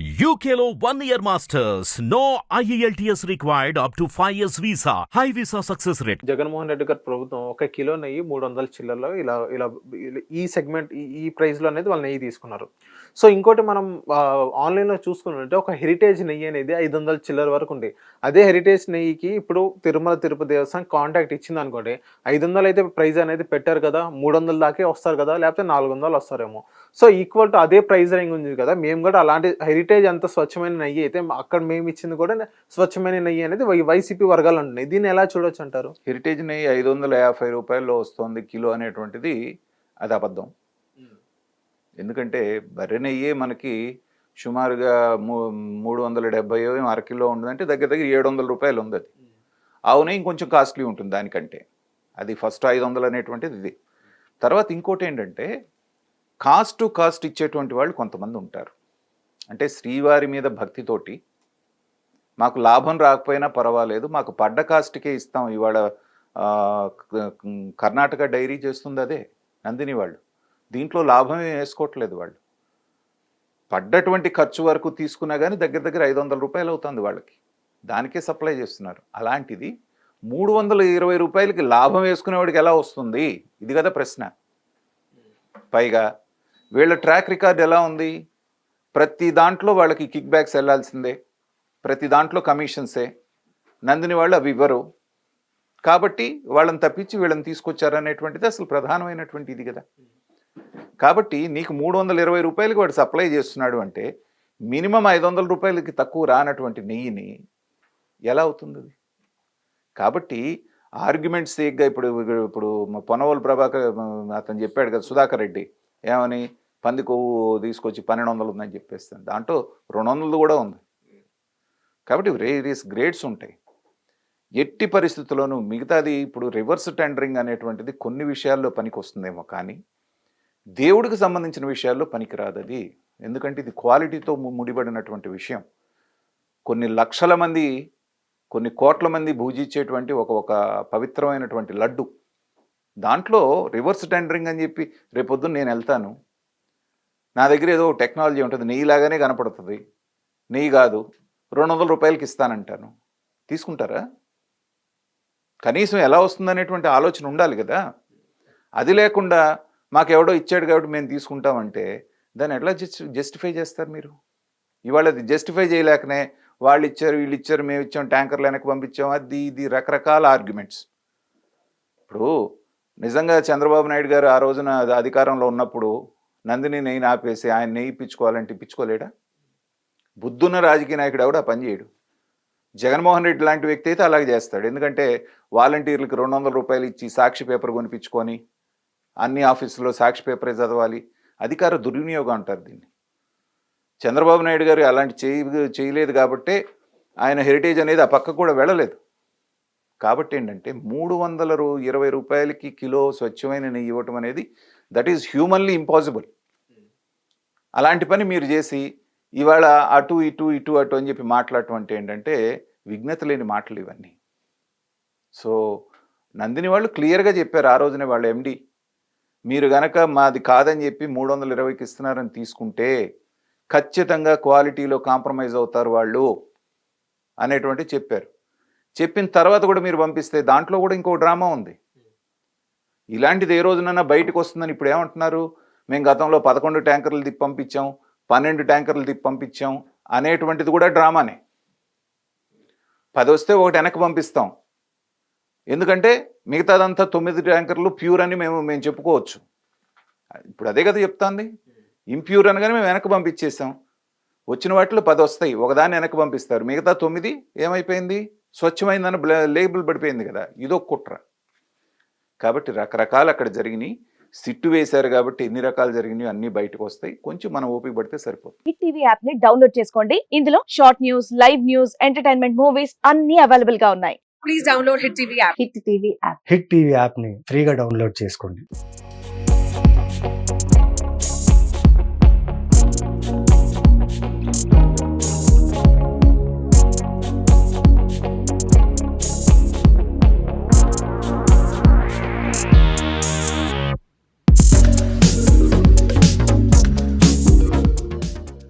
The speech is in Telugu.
UKలో 1 year masters. No IELTS required up to 5 years visa. High visa success rate. Jaganmohan Reddy గారి ప్రభుత్వం ఒక కిలో నెయ్యి 300 చిల్లర్లో ఇలా ఇలా ఈ సెగ్మెంట్ ఈ ప్రైస్లో అనేది వాళ్ళు నెయ్యి తీసుకున్నారు. సో ఇంకోటి మనం ఆన్లైన్లో చూసుకున్నట్టే ఒక హెరిటేజ్ నెయ్యి అనేది 500 చిల్లర వరకు ఉంది. అదే హెరిటేజ్ నెయ్యికి ఇప్పుడు తిరుమల తిరుపతి దేవస్థానం కాంటాక్ట్ ఇచ్చింది అనుకోండి, 500 అయితే ప్రైస్ అనేది పెట్టారు కదా, 300 దాకే వస్తారు కదా, లేకపోతే 400 వస్తారేమో. సో ఈక్వల్ టు అదే ప్రైస్ రేంజ్ ఉంది కదా, మేము కూడా అలాంటి హెరిటేజ్ అంత స్వచ్ఛమైన నెయ్యి అయితే అక్కడ మేము ఇచ్చింది కూడా స్వచ్ఛమైన నెయ్యి అనేది వైసీపీ వర్గాలు అంటున్నాయి. దీన్ని ఎలా చూడొచ్చు అంటారు? హెరిటేజ్ నెయ్యి 550 రూపాయల్లో వస్తుంది కిలో అనేటువంటిది అది అబద్ధం. ఎందుకంటే బర్రె నెయ్యే మనకి సుమారుగా 370 అరకిలో ఉంటుందంటే దగ్గర దగ్గర 700 రూపాయలు ఉంది. అది ఆవు నెయ్యి కొంచెం కాస్ట్లీ ఉంటుంది దానికంటే. అది ఫస్ట్ 500 అనేటువంటిది ఇది. తర్వాత ఇంకోటి ఏంటంటే కాస్ట్ ఇచ్చేటువంటి వాళ్ళు కొంతమంది ఉంటారు. అంటే శ్రీవారి మీద భక్తితోటి మాకు లాభం రాకపోయినా పర్వాలేదు, మాకు పడ్డ కాస్ట్కే ఇస్తాం. ఇవాళ కర్ణాటక డైరీ చేస్తుంది అదే, నందిని వాళ్ళు. దీంట్లో లాభమే వేసుకోవట్లేదు వాళ్ళు. పడ్డటువంటి ఖర్చు వరకు తీసుకున్నా కానీ దగ్గర దగ్గర 500 రూపాయలు అవుతుంది వాళ్ళకి, దానికే సప్లై చేస్తున్నారు. అలాంటిది 320 రూపాయలకి లాభం వేసుకునేవాడికి ఎలా వస్తుంది? ఇది కదా ప్రశ్న. పైగా వీళ్ళ ట్రాక్ రికార్డ్ ఎలా ఉంది? ప్రతి దాంట్లో వాళ్ళకి కిక్ బ్యాక్స్ వెళ్ళాల్సిందే, ప్రతి దాంట్లో కమిషన్సే. నందిని వాళ్ళు అవి ఇవ్వరు కాబట్టి వాళ్ళని తప్పించి వీళ్ళని తీసుకొచ్చారనేటువంటిది అసలు ప్రధానమైనటువంటి ఇది కదా. కాబట్టి నీకు 320 రూపాయలకి వాడు సప్లై చేస్తున్నాడు అంటే మినిమం 500 రూపాయలకి తక్కువ రానటువంటి నెయ్యిని ఎలా అవుతుంది అది? కాబట్టి ఆర్గ్యుమెంట్స్ సేగ్గా ఇప్పుడు పొనవోలు ప్రభాకర్ అతను చెప్పాడు కదా, సుధాకర్ రెడ్డి ఏమని, పంది కొవ్వు తీసుకొచ్చి 1200 ఉందని చెప్పేస్తాను, దాంట్లో 200 కూడా ఉంది. కాబట్టి వేరియస్ గ్రేడ్స్ ఉంటాయి. ఎట్టి పరిస్థితుల్లోనూ మిగతాది ఇప్పుడు రివర్స్ టెండరింగ్ అనేటువంటిది కొన్ని విషయాల్లో పనికి వస్తుందేమో కానీ దేవుడికి సంబంధించిన విషయాల్లో పనికిరాదు అది. ఎందుకంటే ఇది క్వాలిటీతో ముడిపడినటువంటి విషయం. కొన్ని లక్షల మంది, కొన్ని కోట్ల మంది భూజించేటువంటి ఒక పవిత్రమైనటువంటి లడ్డు. దాంట్లో రివర్స్ టెండరింగ్ అని చెప్పి రేపొద్దున నేను వెళ్తాను, నా దగ్గర ఏదో టెక్నాలజీ ఉంటుంది, నెయ్యిలాగానే కనపడుతుంది, నెయ్యి కాదు 200 రూపాయలకి ఇస్తానంటాను, తీసుకుంటారా? కనీసం ఎలా వస్తుందనేటువంటి ఆలోచన ఉండాలి కదా. అది లేకుండా మాకెవడో ఇచ్చాడు కాబట్టి మేము తీసుకుంటామంటే దాన్ని ఎట్లా జస్టిఫై చేస్తారు మీరు? ఇవాళ అది జస్టిఫై చేయలేకనే వాళ్ళు ఇచ్చారు, వీళ్ళు ఇచ్చారు, మేము ఇచ్చాం, ట్యాంకర్లు వెనక్కి పంపించాం, అది ఇది రకరకాల ఆర్గ్యుమెంట్స్. ఇప్పుడు నిజంగా చంద్రబాబు నాయుడు గారు ఆ రోజున అధికారంలో ఉన్నప్పుడు నందిని నెయ్యిని ఆపేసి ఆయన నెయ్యి ఇప్పించుకోవాలంటే ఇప్పించుకోలేడా? బుద్ధున్న రాజకీయ నాయకుడు ఎవడు ఆ పని చేయడు. జగన్మోహన్ రెడ్డి లాంటి వ్యక్తి అయితే అలాగే చేస్తాడు. ఎందుకంటే వాలంటీర్లకు 200 రూపాయలు ఇచ్చి సాక్షి పేపర్ కొనిపించుకొని అన్ని ఆఫీసులో సాక్షి పేపరే చదవాలి, అధికార దుర్వినియోగం అంటారు దీన్ని. చంద్రబాబు నాయుడు గారు అలాంటి చేయలేదు కాబట్టే ఆయన హెరిటేజ్ అనేది ఆ పక్క కూడా వెళ్ళలేదు. కాబట్టి ఏంటంటే 320 రూపాయలకి కిలో స్వచ్ఛమైన నెయ్యి ఇవ్వటం అనేది దట్ ఈజ్ హ్యూమన్లీ ఇంపాసిబుల్. అలాంటి పని మీరు చేసి ఇవాళ అటు ఇటు ఇటు అటు అని చెప్పి మాట్లాడటం అంటే ఏంటంటే విఘ్నత లేని మాటలు ఇవన్నీ. సో నందిని వాళ్ళు క్లియర్గా చెప్పారు ఆ రోజునే, వాళ్ళ ఎండి, మీరు గనక మాది కాదని చెప్పి 320కి ఇస్తున్నారని తీసుకుంటే ఖచ్చితంగా క్వాలిటీలో కాంప్రమైజ్ అవుతారు వాళ్ళు అనేటువంటి చెప్పారు. చెప్పిన తర్వాత కూడా మీరు పంపిస్తే దాంట్లో కూడా ఇంకో డ్రామా ఉంది. ఇలాంటిది ఏ రోజునైనా బయటకు వస్తుందని ఇప్పుడు ఏమంటున్నారు, మేము గతంలో 11 ట్యాంకర్లు తిప్పి పంపించాం, 12 ట్యాంకర్లు తిప్పి పంపించాం అనేటువంటిది కూడా డ్రామానే. 10 వస్తే ఒకటి వెనక్కి పంపిస్తాం, ఎందుకంటే మిగతాదంతా 9 ట్యాంకర్లు ప్యూర్ అని మేము చెప్పుకోవచ్చు. ఇప్పుడు అదే కదా చెప్తాంది, ఇంప్యూర్ అనగానే మేము వెనక్కి పంపించేసాం. వచ్చిన వాటిలో 10 వస్తాయి, ఒకదాన్ని వెనక్కి పంపిస్తారు, మిగతా 9 ఏమైపోయింది, స్వచ్ఛమైందని లేబుల్ పడిపోయింది కదా. ఇదో కుట్ర. కాబట్టి రకరకాలు అక్కడ జరిగినాయి. సిట్టు వేశారు కాబట్టి ఎన్ని రకాలు జరిగినాయి అన్ని బయటకు వస్తాయి. కొంచెం మనం ఓపిక పడితే సరిపోతుంది. హిట్ టీవీ యాప్ ని డౌన్లోడ్ చేసుకోండి. ఇందులో short news, live news, entertainment movies అన్ని అవైలబుల్ గా ఉన్నాయి. Please download hit TV app. Hit TV app ని ఫ్రీగా డౌన్లోడ్ చేసుకోండి.